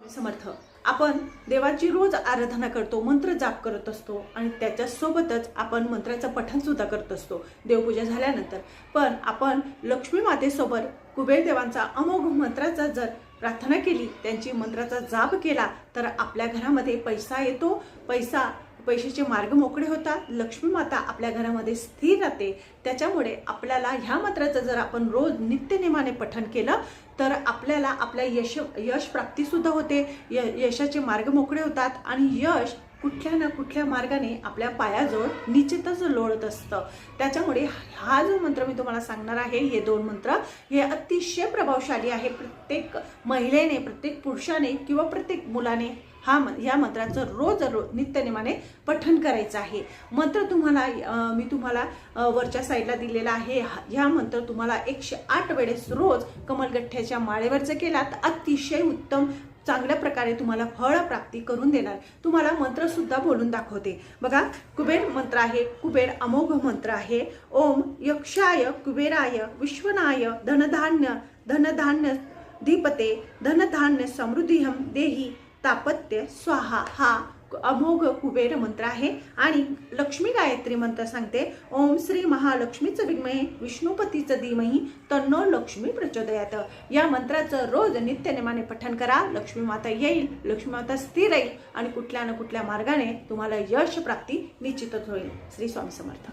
समर्थ आपण देवाची रोज आराधना करतो, मंत्र जाप करत असतो आणि त्याच्यासोबतच आपण मंत्राचं पठण सुद्धा करत असतो देवपूजा झाल्यानंतर। पण आपण लक्ष्मी मातेसोबत कुबेर देवांचा अमोघ मंत्राचा जर प्रार्थना केली, त्यांची मंत्राचा जाप केला तर आपल्या घरामध्ये पैसा येतो, पैशाचे मार्ग मोकळे होतात, लक्ष्मी माता आपल्या घरामध्ये स्थिर राहते। त्याच्यामुळे आपल्याला ह्या मंत्राचं जर आपण रोज नित्यनेमाने पठण केलं तर आपल्याला आपल्या यश प्राप्ती सुद्धा होते, यशाचे मार्ग मोकळे होतात आणि यश कुठल्या ना कुठल्या मार्गाने आपल्या पायाजवळ निश्चितच लोळत असतं। त्याच्यामुळे हा जो मंत्र मी तुम्हाला सांगणार आहे, हे 2 मंत्र हे अतिशय प्रभावशाली आहे। प्रत्येक महिलेने, प्रत्येक पुरुषाने किंवा प्रत्येक मुलाने या मंत्राचं रोज नित्यनेमाने पठण करायचं आहे। मंत्र मी तुम्हाला वरच्या साईडला दिलेला आहे। हा मंत्र तुम्हाला 108 वेळेस रोज कमलगठ्ठ्याच्या माळेवर जर केला तर अतिशय उत्तम चांगल्या प्रकारे तुम्हाला फळ प्राप्ती करून देणार। तुम्हाला मंत्र सुद्धा बोलून दाखवते बघा। कुबेर मंत्र आहे, कुबेर अमोघ मंत्र आहे। ओम यक्षाय कुबेराय विश्वनाय धनधान्य धीपते धनधान्य समृद्धिहम देही तापत्य स्वाहा हा अमोघ कुबेर मंत्र आहे। आणि लक्ष्मी गायत्री मंत्र सांगते, ओम श्री महालक्ष्मीच विद्महे विष्णुपतीच धीमहि तन्नो लक्ष्मी प्रचोदयात। या मंत्राचं रोज नित्यनेमाने पठण करा, लक्ष्मी माता येईल, लक्ष्मी माता स्थिर राहील आणि कुठल्या ना कुठल्या मार्गाने तुम्हाला यश प्राप्ती निश्चितच होईल। श्री स्वामी समर्थ।